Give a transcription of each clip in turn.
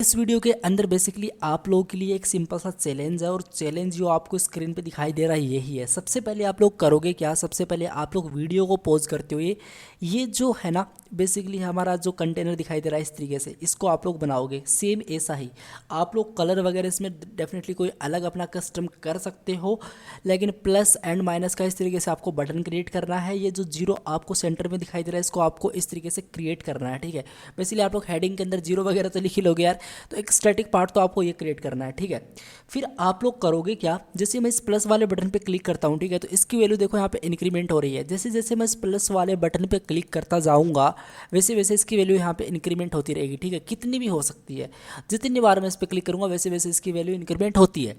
इस वीडियो के अंदर बेसिकली आप लोगों के लिए एक सिंपल सा चैलेंज है और चैलेंज जो आपको स्क्रीन पे दिखाई दे रहा है यही है। सबसे पहले आप लोग करोगे क्या, सबसे पहले आप लोग वीडियो को पॉज करते हुए ये जो है ना बेसिकली हमारा जो कंटेनर दिखाई दे रहा है इस तरीके से इसको आप लोग बनाओगे सेम ऐसा ही। आप लोग कलर वगैरह इसमें डेफिनेटली कोई अलग अपना कस्टम कर सकते हो, लेकिन प्लस एंड माइनस का इस तरीके से आपको बटन क्रिएट करना है। ये जो जीरो आपको सेंटर में दिखाई दे रहा है इसको आपको इस तरीके से क्रिएट करना है, ठीक है। बेसिकली आप लोग हेडिंग के अंदर जीरो वगैरह तो लिख ही लोगे यार, तो एक स्टैटिक पार्ट तो आपको ये क्रिएट करना है, ठीक है। फिर आप लोग करोगे क्या, जैसे मैं इस प्लस वाले बटन पे क्लिक करता हूँ, ठीक है, तो इसकी वैल्यू देखो यहाँ पे इंक्रीमेंट हो रही है। जैसे जैसे मैं इस प्लस वाले बटन पे क्लिक करता जाऊँगा वैसे वैसे इसकी वैल्यू यहाँ पे इंक्रीमेंट होती रहेगी, ठीक है। कितनी भी हो सकती है, जितनी बार मैं इस पर क्लिक करूँगा वैसे वैसे इसकी वैल्यू इंक्रीमेंट होती है।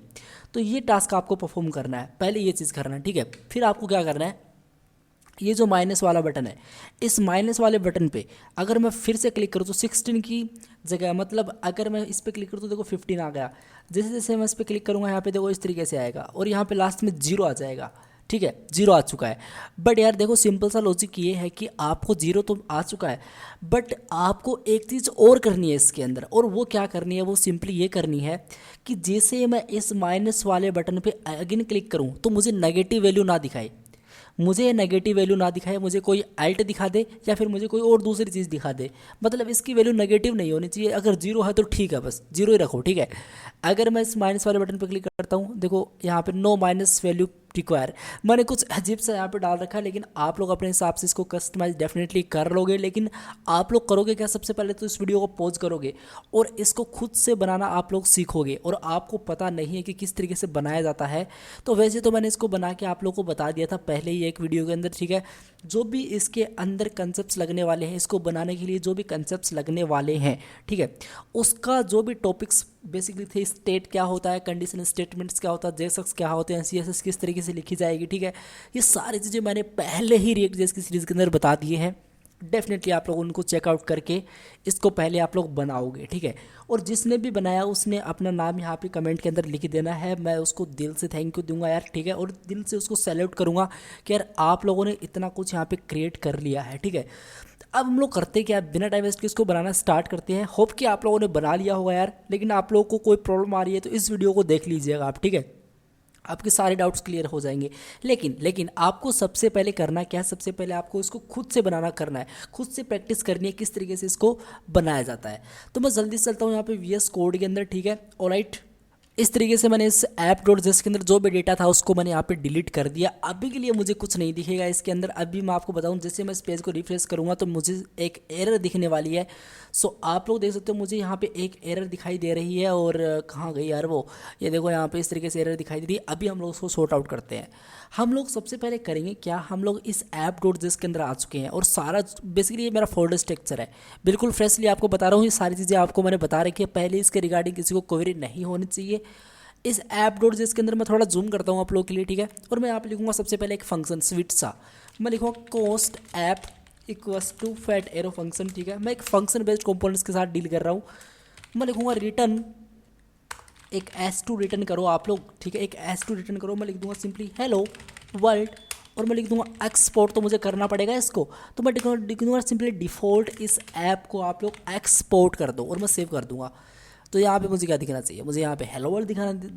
तो ये टास्क आपको परफॉर्म करना है, पहले ये चीज़ करना है, ठीक है। फिर आपको क्या करना है, ये जो माइनस वाला बटन है इस माइनस वाले बटन पे अगर मैं फिर से क्लिक करूँ तो 16 की जगह, मतलब अगर मैं इस पर क्लिक करूँ तो देखो 15 आ गया। जैसे जैसे मैं इस पर क्लिक करूँगा यहाँ पे देखो इस तरीके से आएगा और यहाँ पे लास्ट में जीरो आ जाएगा, ठीक है। जीरो आ चुका है। बट यार देखो सिंपल सा लॉजिक ये है कि आपको जीरो तो आ चुका है, बट आपको एक चीज़ और करनी है इसके अंदर, और वो क्या करनी है, वो सिंपली ये करनी है कि जैसे मैं इस माइनस वाले बटन पे अगेन क्लिक करूँ तो मुझे नेगेटिव वैल्यू ना दिखाए, मुझे नेगेटिव वैल्यू ना दिखाए, मुझे कोई अल्ट दिखा दे या फिर मुझे कोई और दूसरी चीज़ दिखा दे। मतलब इसकी वैल्यू नेगेटिव नहीं होनी चाहिए। अगर जीरो है तो ठीक है, बस जीरो ही रखो, ठीक है। अगर मैं इस माइनस वाले बटन पर क्लिक करता हूँ देखो यहाँ पे नो माइनस वैल्यू रिक्वायर, मैंने कुछ अजीब सा यहाँ पे डाल रखा है, लेकिन आप लोग अपने हिसाब से इसको कस्टमाइज डेफिनेटली कर लोगे। लेकिन आप लोग करोगे क्या, सबसे पहले तो इस वीडियो को पॉज करोगे और इसको खुद से बनाना आप लोग सीखोगे, और आपको पता नहीं है कि किस तरीके से बनाया जाता है। तो वैसे तो मैंने इसको बना के आप लोग को बता दिया था पहले ही एक वीडियो के अंदर, ठीक है। जो भी इसके अंदर कंसेप्ट लगने वाले हैं, इसको बनाने के लिए जो भी कंसेप्ट लगने वाले हैं, ठीक है, उसका जो भी टॉपिक्स बेसिकली थे, स्टेट क्या होता है, कंडीशनल स्टेटमेंट्स क्या होता है, जेएसएक्स क्या होते हैं, सीएसएस किस तरीके से लिखी जाएगी, ठीक है, ये सारी चीज़ें मैंने पहले ही रिएक्ट जेएस की सीरीज़ के अंदर बता दिए हैं। डेफिनेटली आप लोग उनको चेकआउट करके इसको पहले आप लोग बनाओगे, ठीक है। और जिसने भी बनाया उसने अपना नाम यहाँ पे कमेंट के अंदर लिख देना है, मैं उसको दिल से थैंक यू दूंगा यार, ठीक है, और दिल से उसको सैल्यूट करूँगा कि यार आप लोगों ने इतना कुछ यहाँ पे क्रिएट कर लिया है, ठीक है। अब हम लोग करते क्या, बिना टाइम वेस्ट के इसको बनाना स्टार्ट करते हैं। होप कि आप लोगों ने बना लिया होगा यार, लेकिन आप लोगों को कोई प्रॉब्लम आ रही है तो इस वीडियो को देख लीजिएगा आप, ठीक है। आपके सारे डाउट्स क्लियर हो जाएंगे। लेकिन आपको सबसे पहले करना क्या है, सबसे पहले आपको इसको खुद से बनाना करना है, खुद से प्रैक्टिस करनी है किस तरीके से इसको बनाया जाता है। तो मैं जल्दी से चलता हूँ यहाँ पे वीएस कोड के अंदर, ठीक है। ऑलराइट, इस तरीके से मैंने इस ऐप डॉट जेएस के अंदर जो भी डेटा था उसको मैंने यहाँ पे डिलीट कर दिया। अभी के लिए मुझे कुछ नहीं दिखेगा इसके अंदर। अभी मैं आपको बताऊँ, जैसे मैं इस पेज को रिफ्रेश करूँगा तो मुझे एक एरर दिखने वाली है। सो आप लोग देख सकते हो मुझे यहाँ पे एक एरर दिखाई दे रही है, और कहाँ गई यार वो, ये देखो यहाँ पे इस तरीके से एरर दिखाई दे रही है। अभी हम लोग उसको सॉर्ट आउट करते हैं। हम लोग सबसे पहले करेंगे क्या, हम लोग इस ऐप डॉट जेएस के अंदर आ चुके हैं और सारा बेसिकली ये मेरा फोल्डर स्ट्रक्चर है, बिल्कुल फ्रेशली आपको बता रहा हूँ। ये सारी चीज़ें आपको मैंने बता रखी है पहले, इसके रिगार्डिंग किसी को क्वेरी नहीं होनी चाहिए। इस ऐप डॉट जिसके अंदर मैं थोड़ा जूम करता हूँ आप लोगों के लिए, ठीक है। और मैं यहाँ पे लिखूँगा सबसे पहले एक फंक्शन स्वीट सा, मैं लिखूँगा const app equals to fat arrow function, ठीक है। मैं एक फंक्शन बेस्ड कंपोनेंट्स के साथ डील कर रहा हूँ। मैं लिखूँगा रिटर्न एक S2 रिटर्न करो आप लोग, ठीक है, एक S2 रिटर्न करो। मैं लिख दूँगा सिंपली हेलो वर्ल्ड, और मैं लिख दूँगा एक्सपोर्ट, तो मुझे करना पड़ेगा इसको, तो मैं लिख दूँगा सिंपली डिफ़ॉल्ट इस ऐप को आप लोग एक्सपोर्ट कर दो, और मैं सेव कर दूँगा। तो यहाँ पे मुझे क्या दिखना चाहिए, मुझे यहाँ पे हेलो वर्ल्ड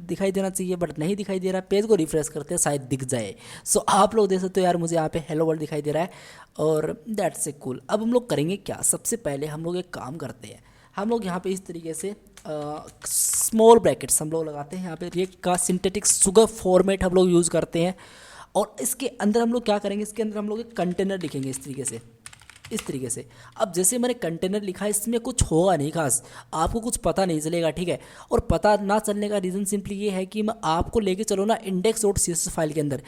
दिखाई देना चाहिए, बट नहीं दिखाई दे रहा है। पेज को रिफ्रेश करते हैं शायद दिख जाए। सो आप लोग देख सकते हो यार मुझे यहाँ पे हेलो वर्ल्ड दिखाई दे रहा है, और दैट्स ए कूल। अब हम लोग करेंगे क्या, सबसे पहले हम लोग एक काम करते हैं, हम लोग यहाँ पे इस तरीके से स्मॉल ब्रैकेट्स हम लोग लगाते हैं। यहाँ पे रिएक्ट का सिंथेटिक सुगर फॉर्मेट हम लोग यूज़ करते हैं, और इसके अंदर हम लोग क्या करेंगे, इसके अंदर हम लोग एक कंटेनर लिखेंगे इस तरीके से, इस तरीके से। अब जैसे मैंने कंटेनर लिखा है, इसमें कुछ होगा नहीं खास, आपको कुछ पता नहीं चलेगा, ठीक है। और पता ना चलने का रीज़न सिंपली ये है कि मैं आपको लेके चलो ना इंडेक्स डॉट CSS फाइल के अंदर।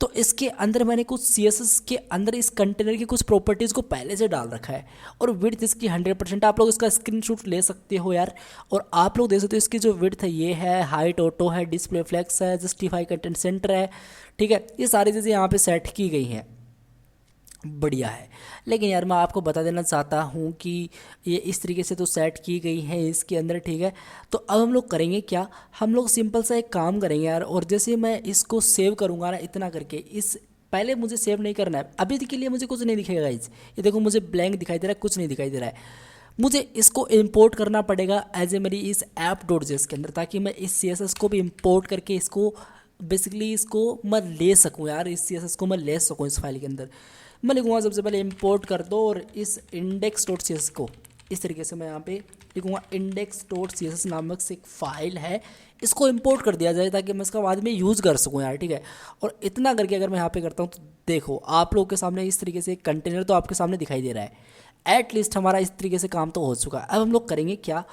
तो इसके अंदर मैंने कुछ CSS के अंदर इस कंटेनर की कुछ प्रॉपर्टीज़ को पहले से डाल रखा है, और विड्थ इसकी 100%। आप लोग इसका स्क्रीनशॉट ले सकते हो यार, और आप लोग देख सकते हो इसकी जो विड्थ है ये है, हाइट ऑटो है, डिस्प्ले फ्लेक्स है, जस्टिफाई कंटेंट सेंटर है, ठीक है। ये सारी चीज़ें यहाँ पे सेट की गई हैं, बढ़िया है। लेकिन यार मैं आपको बता देना चाहता हूँ कि ये इस तरीके से तो सेट की गई है इसके अंदर, ठीक है। तो अब हम लोग करेंगे क्या, हम लोग सिंपल सा एक काम करेंगे यार, और जैसे मैं इसको सेव करूँगा ना इतना करके, इस पहले मुझे सेव नहीं करना है, अभी के लिए मुझे कुछ नहीं दिखेगा गाइस। ये देखो मुझे ब्लैंक दिखाई दे रहा है, कुछ नहीं दिखाई दे रहा है। मुझे इसको इंपोर्ट करना पड़ेगा एज ए मेरी इस ऐप डॉट जेएस के अंदर, ताकि मैं इस CSS को भी इंपोर्ट करके इसको बेसिकली इसको मैं ले सकूं यार, इस CSS को मैं ले सकूं इस फाइल के अंदर। मैं लिखूँगा सबसे पहले इंपोर्ट कर दो, और इस इंडेक्स डॉट CSS को इस तरीके से मैं यहाँ पे लिखूँगा इंडेक्स डॉट CSS नामक से एक फ़ाइल है, इसको इंपोर्ट कर दिया जाए ताकि मैं इसका बाद में यूज़ कर सकूँ यार, ठीक है। और इतना करके अगर मैं यहाँ पे करता हूँ तो देखो आप लोगों के सामने इस तरीके से एक कंटेनर तो आपके सामने दिखाई दे रहा है। एटलीस्ट हमारा इस तरीके से काम तो हो चुका है। अब हम लोग करेंगे क्या,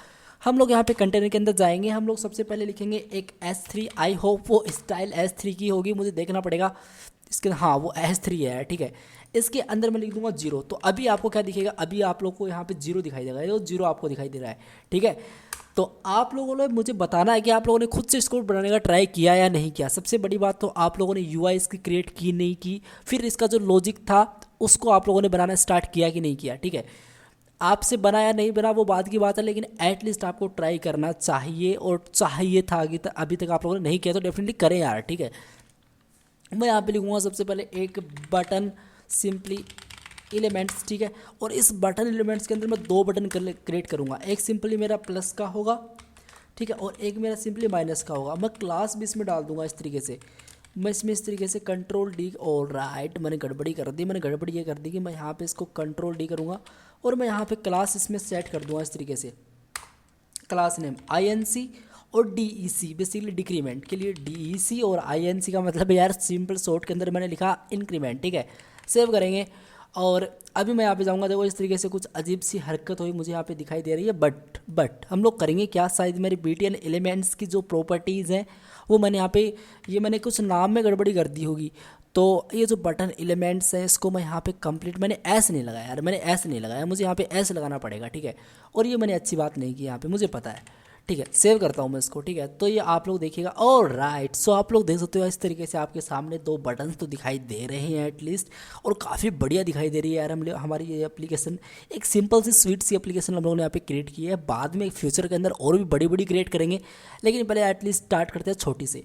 हम लोग यहाँ पे कंटेनर के अंदर जाएंगे, हम लोग सबसे पहले लिखेंगे एक S3, आई होप वो स्टाइल S3 की होगी, मुझे देखना पड़ेगा इसके, हाँ वो S3 है, ठीक है। इसके अंदर मैं लिख दूंगा 0, तो अभी आपको क्या दिखेगा, अभी आप लोग को यहाँ पे 0 दिखाई देगा, ये 0 आपको दिखाई दे रहा है, ठीक है। तो आप लोगों ने मुझे बताना है कि आप लोगों ने खुद से इसको बनाने का ट्राई किया या नहीं किया। सबसे बड़ी बात तो आप लोगों ने UI इसकी क्रिएट की नहीं की, फिर इसका जो लॉजिक था उसको आप लोगों ने बनाना स्टार्ट किया कि नहीं किया, ठीक है। आपसे बना या नहीं बना वो बात की बात है, लेकिन एटलीस्ट आपको ट्राई करना चाहिए, और चाहिए था कि अभी तक आप लोगों ने नहीं किया तो डेफिनेटली करें यार, ठीक है। मैं यहाँ पे लिखूँगा सबसे पहले एक बटन सिंपली एलिमेंट्स, ठीक है। और इस बटन एलिमेंट्स के अंदर मैं 2 बटन क्रिएट करूँगा, एक सिंपली मेरा प्लस का होगा, ठीक है, और एक मेरा सिंपली माइनस का होगा। मैं क्लास भी इसमें डाल दूंगा इस तरीके से, मैं इसमें इस तरीके से कंट्रोल D, और राइट मैंने गड़बड़ी कर दी, मैंने गड़बड़ी ये कर दी कि मैं यहाँ पे इसको कंट्रोल D करूँगा, और मैं यहाँ पे क्लास इसमें सेट कर दूँगा इस तरीके से, क्लास नेम INC और DEC, बेसिकली डिक्रीमेंट के लिए DEC, और INC का मतलब यार सिंपल शॉर्ट के अंदर मैंने लिखा इंक्रीमेंट, ठीक है। सेव करेंगे, और अभी मैं यहाँ पे जाऊँगा, देखो इस तरीके से कुछ अजीब सी हरकत हुई मुझे यहाँ पे दिखाई दे रही है, बट हम लोग करेंगे क्या, शायद मेरी BTN एलिमेंट्स की जो प्रॉपर्टीज़ हैं वो मैंने यहाँ पे, ये मैंने कुछ नाम में गड़बड़ी कर दी होगी। तो ये जो बटन एलिमेंट्स हैं इसको मैं यहाँ पे कंप्लीट, मैंने S नहीं लगाया यार, मैंने S नहीं लगाया, मुझे यहाँ पे S लगाना पड़ेगा, ठीक है। और ये मैंने अच्छी बात नहीं की यहाँ पे, मुझे पता है, ठीक है। सेव करता हूँ मैं इसको, ठीक है। तो ये आप लोग देखिएगा, और राइट सो आप लोग देख सकते हो इस तरीके से आपके सामने 2 बटन्स तो दिखाई दे रहे हैं एटलीस्ट, और काफ़ी बढ़िया दिखाई दे रही है यार। हमारी ये एप्लीकेशन एक सिंपल सी स्वीट सी एप्लीकेशन हम लोगों ने यहाँ पे क्रिएट की है। बाद में फ्यूचर के अंदर और भी बड़ी बड़ी क्रिएट करेंगे, लेकिन पहले एटलीस्ट स्टार्ट करते हैं छोटी से।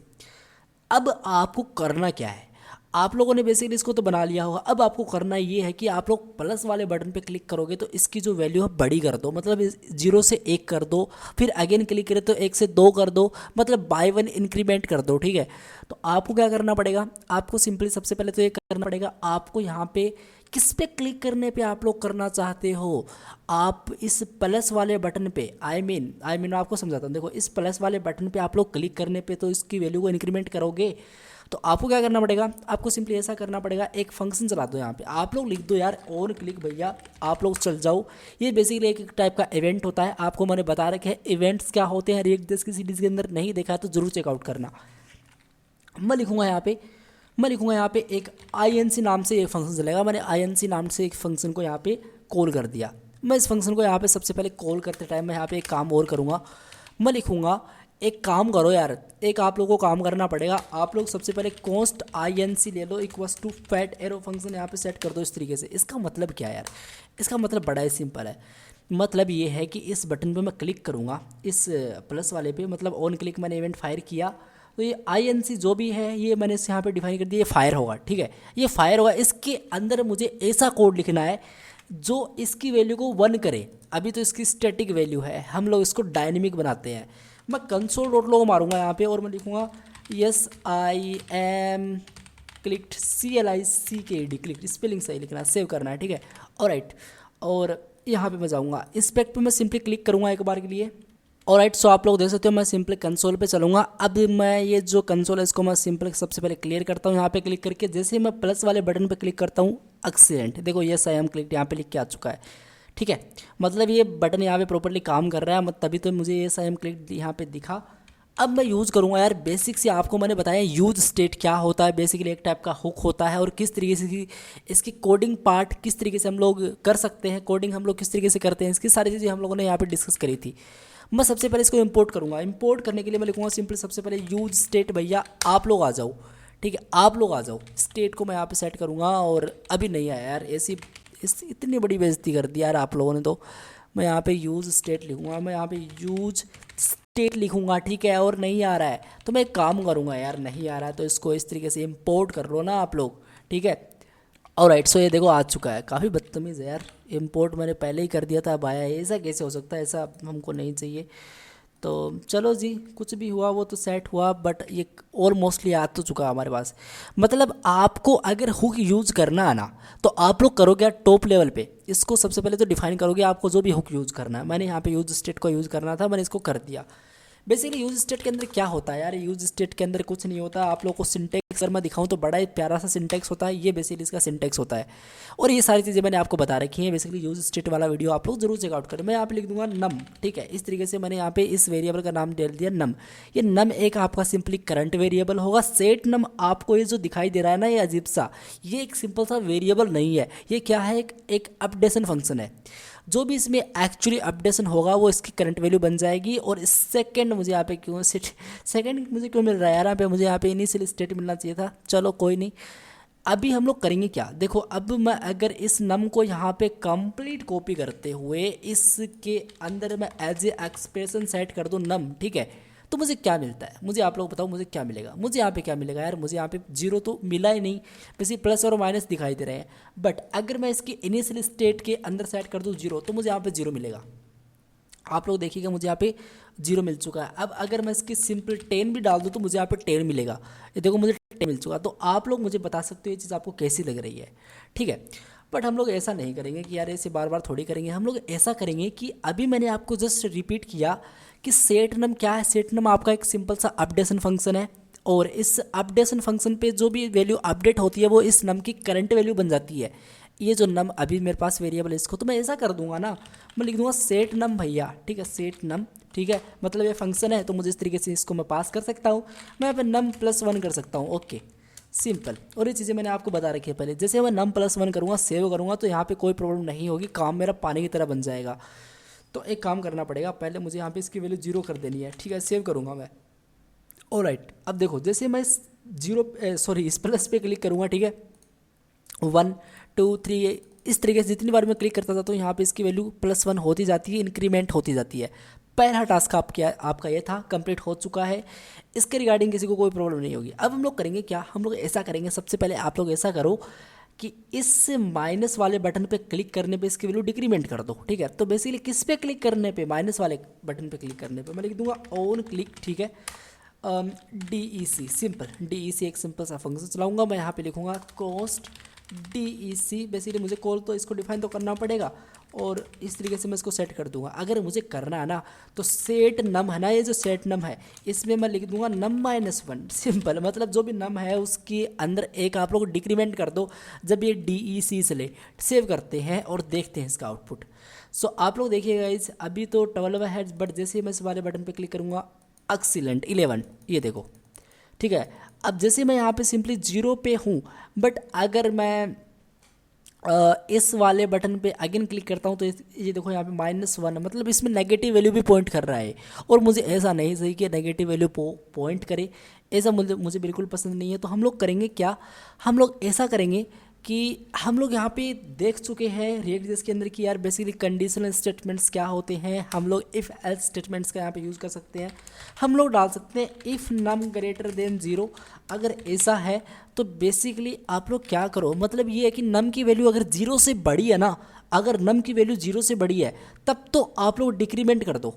अब आपको करना क्या है, आप लोगों ने बेसिकली इसको तो बना लिया होगा, अब आपको करना ये है कि आप लोग प्लस वाले बटन पे क्लिक करोगे तो इसकी जो वैल्यू है बड़ी कर दो, मतलब 0 से 1 कर दो, फिर अगेन क्लिक करें तो 1 से 2 कर दो, मतलब बाय 1 इंक्रीमेंट कर दो, ठीक है। तो आपको क्या करना पड़ेगा, आपको सिंपली सबसे पहले तो ये करना पड़ेगा, आपको यहाँ पे किस पे क्लिक करने पे आप लोग करना चाहते हो, आप इस प्लस वाले बटन पे, आई मीन आपको समझाता हूँ। देखो इस प्लस वाले बटन पे आप लोग क्लिक करने पे तो इसकी वैल्यू को इंक्रीमेंट करोगे, तो आपको क्या करना पड़ेगा, आपको सिंपली ऐसा करना पड़ेगा, एक फंक्शन चला दो यहाँ पे, आप लोग लिख दो यार ऑन क्लिक भैया, आप लोग चल जाओ। ये बेसिकली एक टाइप का इवेंट होता है, आपको मैंने बता रखे हैं इवेंट्स क्या होते हैं, रिएक्ट देश की सीरीज़ के अंदर नहीं देखा है तो जरूर चेकआउट करना। मैं लिखूँगा यहाँ पे एक INC नाम से एक फंक्शन चलेगा, मैंने INC नाम से एक फंक्शन को यहाँ पे कॉल कर दिया। मैं इस फंक्शन को यहाँ पे सबसे पहले कॉल करते टाइम मैं यहाँ पे एक काम और करूँगा, मैं लिखूँगा, एक काम करो यार, एक आप लोगों को काम करना पड़ेगा, आप लोग सबसे पहले कॉन्स्ट INC ले लो equals to fat arrow function यहाँ पे सेट कर दो इस तरीके से। इसका मतलब क्या है यार, इसका मतलब बड़ा ही सिंपल है, मतलब ये है कि इस बटन पे मैं क्लिक करूँगा, इस प्लस वाले पे, मतलब ऑन क्लिक मैंने इवेंट फायर किया तो ये INC जो भी है ये मैंने इसे यहाँ पे डिफाइन कर दिया, ये फायर होगा, ठीक है, ये फायर होगा। इसके अंदर मुझे ऐसा कोड लिखना है जो इसकी वैल्यू को 1 करे। अभी तो इसकी स्टैटिक वैल्यू है, हम लोग इसको डायनेमिक बनाते हैं। मैं console.log मारूंगा यहाँ पे और मैं लिखूँगा yes I am clicked CLICKED, clicked spelling सही लिखना है, सेव करना है, ठीक है। ऑलराइट, और यहाँ पे मैं जाऊँगा इंस्पेक्ट पे, मैं सिंपली क्लिक करूँगा एक बार के लिए। ऑलराइट, सो आप लोग देख सकते हो मैं सिंपली कंसोल पे चलूँगा। अब मैं ये जो कंसोल है इसको मैं सिंपल सबसे पहले क्लियर करता हूँ यहाँ पे क्लिक करके। जैसे ही मैं प्लस वाले बटन पे क्लिक करता हूँ, एक्सीलेंट, देखो यस आई एम क्लिक यहाँ पे लिख के आ चुका है, ठीक है। मतलब ये बटन यहाँ पे प्रॉपर्ली काम कर रहा है, तभी तो मुझे यस आई एम क्लिक यहाँ पे दिखा। अब मैं यूज़ करूँगा यार, बेसिक से आपको मैंने बताया यूज स्टेट क्या होता है, बेसिकली एक टाइप का हुक होता है, और किस तरीके से इसकी कोडिंग पार्ट किस तरीके से हम लोग कर सकते हैं, कोडिंग हम लोग किस तरीके से करते हैं, इसकी सारी चीज़ें हम लोगों ने यहाँ पे डिस्कस करी थी। मैं सबसे पहले इसको इंपोर्ट करूँगा, इंपोर्ट करने के लिए मैं लिखूँगा सिंपल सबसे पहले यूज स्टेट, भैया आप लोग आ जाओ, ठीक है, आप लोग आ जाओ। स्टेट को मैं यहाँ पे सेट करूँगा, और अभी नहीं आया यार, ऐसी इतनी बड़ी बेइज्जती कर दी यार आप लोगों ने। तो मैं यहाँ पे यूज़ स्टेट लिखूँगा, मैं यहाँ पे यूज स्टेट लिखूँगा, ठीक है, और नहीं आ रहा है तो मैं एक काम करूँगा यार, नहीं आ रहा है तो इसको इस तरीके से इंपोर्ट कर लो ना आप लोग, ठीक है। और राइट, सो ये देखो आ चुका है। काफ़ी बदतमीज़ है यार, इंपोर्ट मैंने पहले ही कर दिया था, अब आया है। ऐसा कैसे हो सकता है? ऐसा हमको नहीं चाहिए। तो चलो जी, कुछ भी हुआ वो तो सेट हुआ, बट ये ऑलमोस्टली आ तो चुका है हमारे पास। मतलब आपको अगर हुक यूज़ करना है ना, तो आप लोग करोगे टॉप लेवल पे। इसको सबसे पहले तो डिफाइन करोगे आपको जो भी हुक यूज़ करना है। मैंने यहाँ पे यूज स्टेट को यूज़ करना था, मैंने इसको कर दिया। बेसिकली यूज स्टेट के अंदर क्या होता है यार? यूज स्टेट के अंदर कुछ नहीं होता। आप लोग को सिंटेक्स अगर मैं दिखाऊं तो बड़ा ही प्यारा सा सिंटेक्स होता है। ये बेसिकली इसका सिंटेक्स होता है, और ये सारी चीज़ें मैंने आपको बता रखी हैं। बेसिकली यूज स्टेट वाला वीडियो आप लोग जरूर चेकआउट करें। मैं यहाँ पे लिख दूंगा नम, ठीक है। इस तरीके से मैंने यहाँ पे इस वेरिएबल का नाम दे दिया नम। ये नम एक आपका सिंपली करंट वेरिएबल होगा। सेट नम आपको ये जो दिखाई दे रहा है ना, ये अजीब सा, ये एक सिंपल सा वेरिएबल नहीं है। ये क्या है? एक अपडेशन फंक्शन है। जो भी इसमें एक्चुअली अपडेशन होगा वो इसकी करंट वैल्यू बन जाएगी। और सेकंड मुझे यहाँ पे क्यों सेकंड मुझे क्यों मिल रहा है यार? यहाँ पे मुझे यहाँ पे इनिशियल स्टेट मिलना चाहिए था। चलो कोई नहीं। अभी हम लोग करेंगे क्या, देखो। अब मैं अगर इस नम को यहाँ पे कंप्लीट कॉपी करते हुए इसके अंदर मैं एज ए एक्सप्रेशन सेट कर दूँ नम, ठीक है, तो मुझे क्या मिलता है? मुझे आप लोग बताओ मुझे क्या मिलेगा? मुझे यहाँ पे क्या मिलेगा यार? मुझे यहाँ पे जीरो तो मिला ही नहीं, वैसे प्लस और माइनस दिखाई दे रहे हैं। बट अगर मैं इसकी इनिशियल स्टेट के अंदर सेट कर दूँ जीरो, तो मुझे यहाँ पे जीरो मिलेगा। आप लोग देखिएगा मुझे यहाँ पे जीरो मिल चुका है। अब अगर मैं इसकी सिंपल 10 भी डाल दूँ तो मुझे यहाँ पे 10 मिलेगा। ये देखो मुझे 10 मिल चुका। तो आप लोग मुझे बता सकते हो ये चीज़ आपको कैसी लग रही है, ठीक है। बट हम लोग ऐसा नहीं करेंगे कि यार ऐसे बार बार थोड़ी करेंगे। हम लोग ऐसा करेंगे कि अभी मैंने आपको जस्ट रिपीट किया कि सेट नम क्या है। सेट नम आपका एक सिंपल सा अपडेशन फंक्शन है, और इस अपडेशन फंक्शन पे जो भी वैल्यू अपडेट होती है वो इस नम की करंट वैल्यू बन जाती है। ये जो नम अभी मेरे पास वेरिएबल है, इसको तो मैं ऐसा कर दूंगा ना, मैं लिख दूंगा सेट नम भैया, ठीक है, सेट नम, ठीक है। मतलब ये फंक्शन है तो मुझे इस तरीके से इसको मैं पास कर सकता हूँ। मैं यहाँ पे नम +1 कर सकता हूँ, ओके, सिंपल। और ये चीज़ें मैंने आपको बता रखी है पहले। जैसे मैं नम +1 करूँगा, सेव करूँगा, तो यहाँ पे कोई प्रॉब्लम नहीं होगी, काम मेरा पानी की तरह बन जाएगा। तो एक काम करना पड़ेगा, पहले मुझे यहाँ पे इसकी वैल्यू 0 कर देनी है, ठीक है, सेव करूँगा मैं। ऑलराइट, अब देखो जैसे मैं इस इस प्लस पे क्लिक करूँगा, ठीक है, 1 2 3 इस तरीके से जितनी बार मैं क्लिक करता था तो यहाँ पे इसकी वैल्यू +1 होती जाती है, इंक्रीमेंट होती जाती है। पहला टास्क आपका ये था, कंप्लीट हो चुका है। इसके रिगार्डिंग किसी को कोई प्रॉब्लम नहीं होगी। अब हम लोग करेंगे क्या? हम लोग ऐसा करेंगे, सबसे पहले आप लोग ऐसा करो कि इस माइनस वाले बटन पे क्लिक करने पे इसकी वैल्यू डिक्रीमेंट कर दो, ठीक है। तो बेसिकली किस पे क्लिक करने पे? माइनस वाले बटन पे क्लिक करने पे। मैं लिख दूंगा ऑन क्लिक, ठीक है, DEC, सिंपल DEC एक सिंपल सा फंक्शन चलाऊंगा मैं। यहाँ पे लिखूंगा कॉस्ट DEC। बेसिकली मुझे कॉल तो इसको डिफाइन तो करना पड़ेगा, और इस तरीके से मैं इसको सेट कर दूंगा। अगर मुझे करना है ना तो सेट नम है ना, ये जो सेट नम है इसमें मैं लिख दूंगा नम -1, सिंपल। मतलब जो भी नम है उसके अंदर एक आप लोग डिक्रीमेंट कर दो जब ये DEC से ले। सेव करते हैं और देखते हैं इसका आउटपुट। सो आप लोग देखिएगा इस अभी तो 12 है, बट जैसे मैं इस वाले बटन पे क्लिक करूँगा, एक्सीलेंट 11, ये देखो, ठीक है। अब जैसे मैं यहाँ पे सिंपली 0 पे हूँ, बट अगर मैं इस वाले बटन पे अगेन क्लिक करता हूँ तो ये देखो यहाँ पे -1, मतलब इसमें नेगेटिव वैल्यू भी पॉइंट कर रहा है। और मुझे ऐसा नहीं चाहिए कि नेगेटिव वैल्यू पॉइंट करे, ऐसा मुझे बिल्कुल पसंद नहीं है। तो हम लोग करेंगे क्या? हम लोग ऐसा करेंगे कि हम लोग यहाँ पे देख चुके हैं रिएक्ट जेएस के अंदर कि यार बेसिकली कंडीशनल स्टेटमेंट्स क्या होते हैं। हम लोग इफ़ एल्स स्टेटमेंट्स का यहाँ पे यूज़ कर सकते हैं। हम लोग डाल सकते हैं इफ़ नम ग्रेटर देन 0। अगर ऐसा है तो बेसिकली आप लोग क्या करो, मतलब ये है कि नम की वैल्यू अगर 0 से बड़ी है ना, अगर नम की वैल्यू 0 से बड़ी है तब तो आप लोग डिक्रीमेंट कर दो,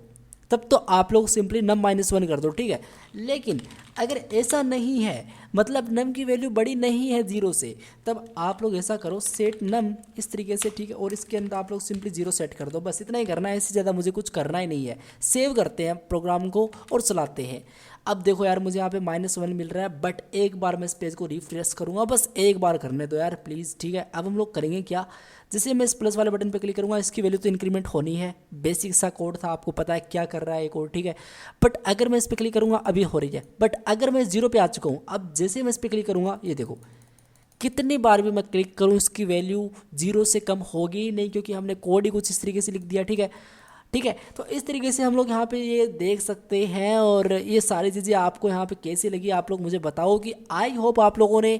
तब तो आप लोग सिंपली नम -1 कर दो, ठीक है। लेकिन अगर ऐसा नहीं है, मतलब नम की वैल्यू बड़ी नहीं है 0 से, तब आप लोग ऐसा करो सेट नम इस तरीके से, ठीक है, और इसके अंदर आप लोग सिंपली 0 सेट कर दो। बस इतना ही करना है, इससे ज़्यादा मुझे कुछ करना ही नहीं है। सेव करते हैं प्रोग्राम को और चलाते हैं। अब देखो यार मुझे यहाँ पे -1 मिल रहा है, बट एक बार मैं इस पेज को रिफ्रेश करूँगा, बस एक बार करने दो यार प्लीज़, ठीक है। अब हम लोग करेंगे क्या? जैसे मैं इस प्लस वाले बटन पे क्लिक करूँगा, इसकी वैल्यू तो इंक्रीमेंट होनी है, बेसिक सा कोड था, आपको पता है क्या कर रहा है ये कोड, ठीक है। बट अगर मैं इस पर क्लिक करूँगा, अभी हो रही है, बट अगर मैं 0 पे आ चुका हूँ, अब जैसे मैं इस पर क्लिक करूँगा, ये देखो कितनी बार भी मैं क्लिक करूँ इसकी वैल्यू 0 से कम होगी ही नहीं, क्योंकि हमने कोड ही कुछ इस तरीके से लिख दिया, ठीक है। ठीक है, तो इस तरीके से हम लोग यहाँ पे ये देख सकते हैं। और ये सारी चीज़ें आपको यहाँ पे कैसी लगी आप लोग मुझे बताओ। कि आई होप आप लोगों ने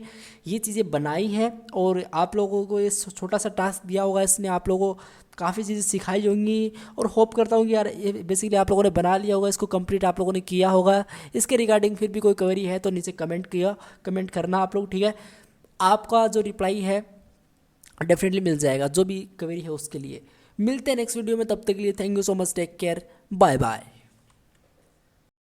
ये चीज़ें बनाई हैं और आप लोगों को ये छोटा सा टास्क दिया होगा, इसने आप लोगों को काफ़ी चीज़ें सिखाई होंगी। और होप करता हूँ कि यार ये बेसिकली आप लोगों ने बना लिया होगा, इसको कंप्लीट आप लोगों ने किया होगा। इसके रिगार्डिंग फिर भी कोई क्वेरी है तो नीचे कमेंट करना आप लोग, ठीक है। आपका जो रिप्लाई है डेफिनेटली मिल जाएगा जो भी क्वेरी है उसके लिए। मिलते हैं नेक्स्ट वीडियो में, तब तक के लिए thank you so much, take care, bye bye.